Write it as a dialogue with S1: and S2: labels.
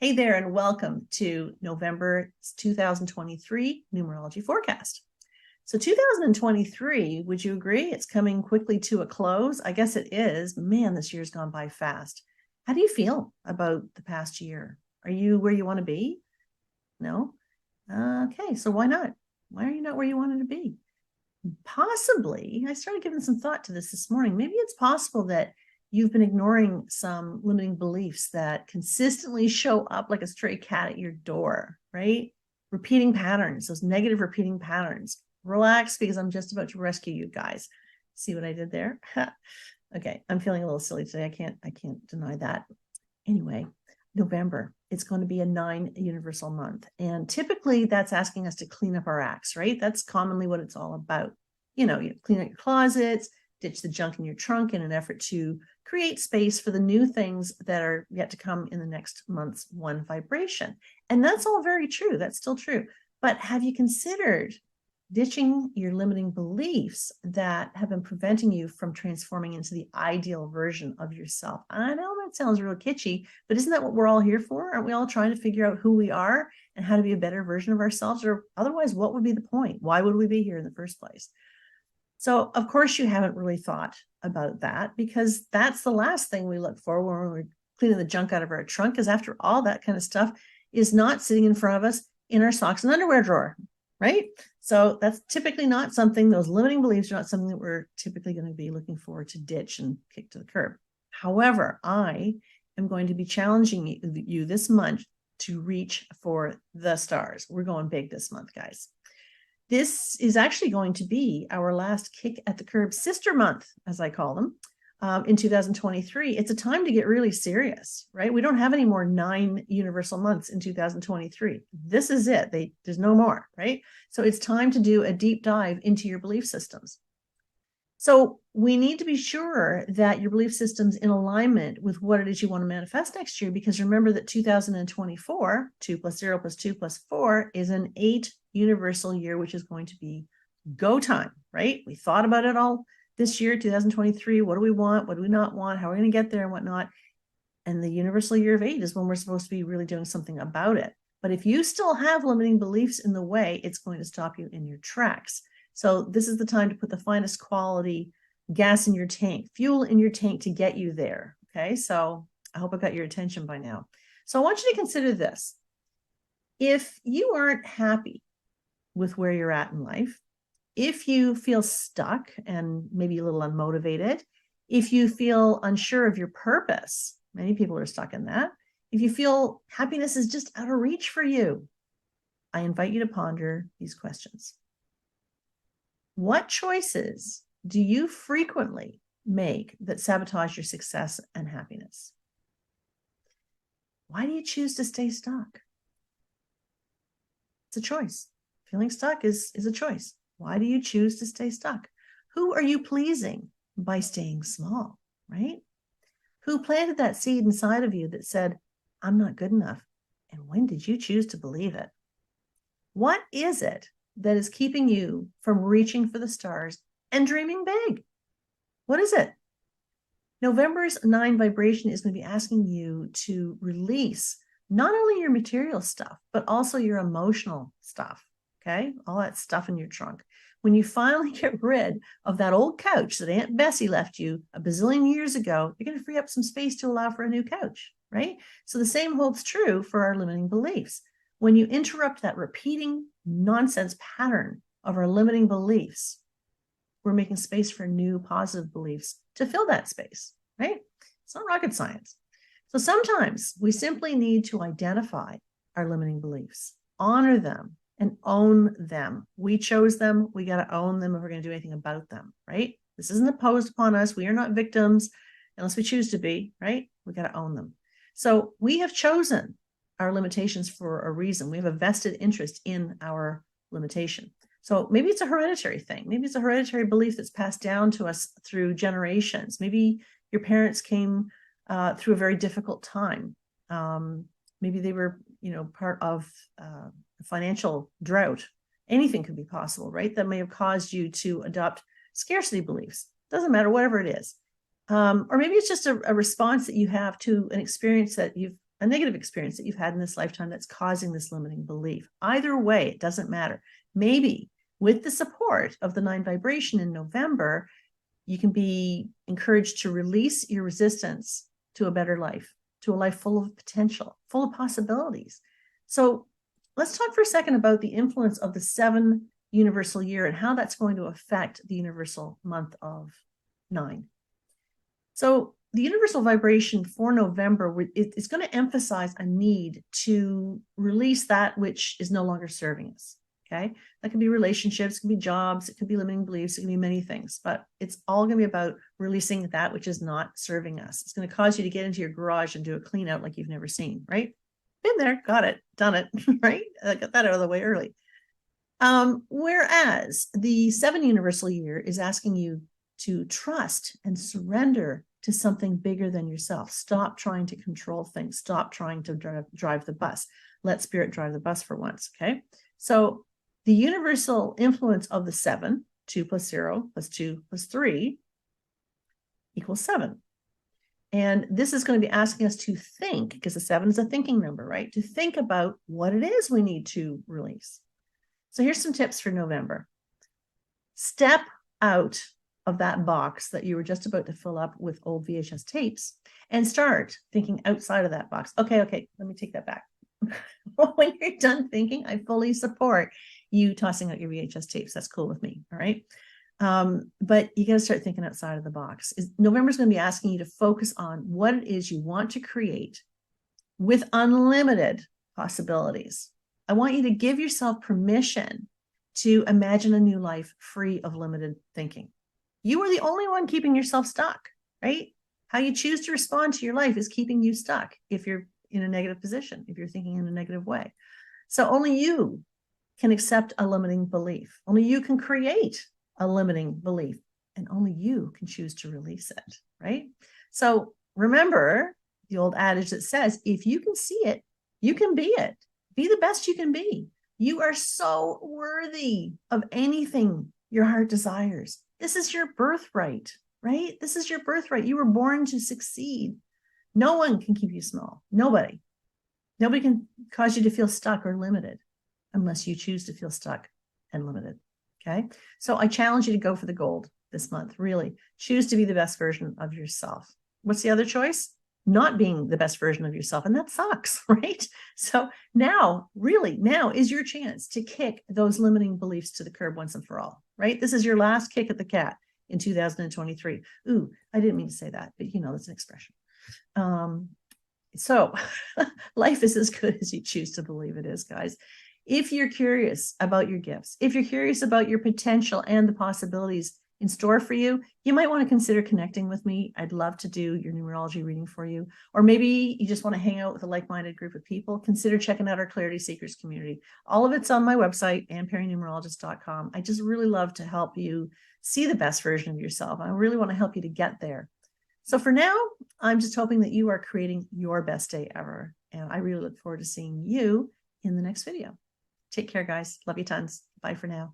S1: Hey there, and welcome to November 2023 Numerology Forecast. So 2023, would you agree it's coming quickly to a close? I guess it is. Man, this year's gone by fast. How do you feel about the past year? Are you where you want to be? No? Okay, so why not? Why are you not where you wanted to be? Possibly, I started giving some thought to this morning. Maybe it's possible that you've been ignoring some limiting beliefs that consistently show up like a stray cat at your door, right? Repeating patterns, those negative repeating patterns. Relax, because I'm just about to rescue you guys. See what I did there? Okay, I'm feeling a little silly today. I can't deny that. Anyway, November, it's going to be a 9 universal month. And typically that's asking us to clean up our acts, right? That's commonly what it's all about. You clean out your closets, ditch the junk in your trunk in an effort to create space for the new things that are yet to come in the next month's one vibration. And that's all very true. That's still true. But have you considered ditching your limiting beliefs that have been preventing you from transforming into the ideal version of yourself? I know that sounds real kitschy, but isn't that what we're all here for? Aren't we all trying to figure out who we are and how to be a better version of ourselves? Or otherwise, what would be the point? Why would we be here in the first place? So, of course, you haven't really thought about that, because that's the last thing we look for when we're cleaning the junk out of our trunk, because after all, that kind of stuff is not sitting in front of us in our socks and underwear drawer, right? So that's typically not something, those limiting beliefs are not something that we're typically going to be looking for to ditch and kick to the curb. However, I am going to be challenging you this month to reach for the stars. We're going big this month, guys. This is actually going to be our last kick at the curb sister month, as I call them, in 2023. It's a time to get really serious, right? We don't have any more 9 universal months in 2023. This is it. There's no more, right? So it's time to do a deep dive into your belief systems. So we need to be sure that your belief system's in alignment with what it is you want to manifest next year, because remember that 2024, 2 plus 0 plus 2 plus 4, is an 8 universal year, which is going to be go time, right? We thought about it all this year, 2023. What do we want? What do we not want? How are we going to get there and whatnot? And the universal year of 8 is when we're supposed to be really doing something about it. But if you still have limiting beliefs in the way, it's going to stop you in your tracks. So this is the time to put the finest quality gas in your tank, fuel in your tank to get you there. Okay, so I hope I got your attention by now. So I want you to consider this. If you aren't happy with where you're at in life, if you feel stuck and maybe a little unmotivated, if you feel unsure of your purpose, many people are stuck in that. If you feel happiness is just out of reach for you, I invite you to ponder these questions. What choices do you frequently make that sabotage your success and happiness? Why do you choose to stay stuck? It's a choice. Feeling stuck is a choice. Why do you choose to stay stuck? Who are you pleasing by staying small, right? Who planted that seed inside of you that said, I'm not good enough? And when did you choose to believe it? What is it that is keeping you from reaching for the stars and dreaming big? What is it? November's 9 vibration is going to be asking you to release not only your material stuff, but also your emotional stuff, okay? All that stuff in your trunk. When you finally get rid of that old couch that Aunt Bessie left you a bazillion years ago, you're going to free up some space to allow for a new couch, right? So the same holds true for our limiting beliefs. When you interrupt that repeating nonsense pattern of our limiting beliefs, we're making space for new positive beliefs to fill that space, right? It's not rocket science. So sometimes we simply need to identify our limiting beliefs, honor them, and own them. We chose them. We got to own them if we're going to do anything about them, right? This isn't imposed upon us. We are not victims unless we choose to be, right? We got to own them. So we have chosen our limitations for a reason. We have a vested interest in our limitation. So maybe it's a hereditary thing. Maybe it's a hereditary belief that's passed down to us through generations. Maybe your parents came through a very difficult time. Maybe they were, part of a financial drought. Anything could be possible, right? That may have caused you to adopt scarcity beliefs. Doesn't matter, whatever it is. Or maybe it's just a response that you have to an experience that you've a negative experience that you've had in this lifetime that's causing this limiting belief. Either way, it doesn't matter. Maybe with the support of the 9 vibration in November, you can be encouraged to release your resistance to a better life, to a life full of potential, full of possibilities. So let's talk for a second about the influence of the 7 universal year and how that's going to affect the universal month of 9. So the universal vibration for November is going to emphasize a need to release that which is no longer serving us. Okay. That could be relationships, it could be jobs, it could be limiting beliefs, it can be many things, but it's all going to be about releasing that which is not serving us. It's going to cause you to get into your garage and do a clean out like you've never seen, right? Been there, got it, done it, right? I got that out of the way early. Whereas the 7 universal year is asking you to trust and surrender to something bigger than yourself. Stop trying to control things. Stop trying to drive the bus. Let spirit drive the bus for once, okay? So the universal influence of the 7, 2 plus 0 plus 2 plus 3 equals 7. And this is going to be asking us to think, because the 7 is a thinking number, right? To think about what it is we need to release. So here's some tips for November. Step out of that box that you were just about to fill up with old VHS tapes and start thinking outside of that box. Okay, let me take that back. When you're done thinking, I fully support you tossing out your VHS tapes. That's cool with me, all right? But you got to start thinking outside of the box. November's going to be asking you to focus on what it is you want to create with unlimited possibilities. I want you to give yourself permission to imagine a new life free of limited thinking. You are the only one keeping yourself stuck, right? How you choose to respond to your life is keeping you stuck if you're in a negative position, if you're thinking in a negative way. So only you can accept a limiting belief. Only you can create a limiting belief, and only you can choose to release it, right? So remember the old adage that says, if you can see it, you can be it. Be the best you can be. You are so worthy of anything your heart desires. This is your birthright, right? This is your birthright. You were born to succeed. No one can keep you small. Nobody. Nobody can cause you to feel stuck or limited unless you choose to feel stuck and limited. Okay. So I challenge you to go for the gold this month. Really choose to be the best version of yourself. What's the other choice? Not being the best version of yourself. And that sucks, right? So now is your chance to kick those limiting beliefs to the curb once and for all, right? This is your last kick at the cat in 2023. Ooh, I didn't mean to say that, but that's an expression. So life is as good as you choose to believe it is, guys. If you're curious about your gifts, if you're curious about your potential and the possibilities in store for you, you might want to consider connecting with me. I'd love to do your numerology reading for you. Or maybe you just want to hang out with a like-minded group of people. Consider checking out our Clarity Seekers community. All of it's on my website, AnnPerryNumerologist.com. I just really love to help you see the best version of yourself. I really want to help you to get there. So for now, I'm just hoping that you are creating your best day ever. And I really look forward to seeing you in the next video. Take care, guys. Love you tons. Bye for now.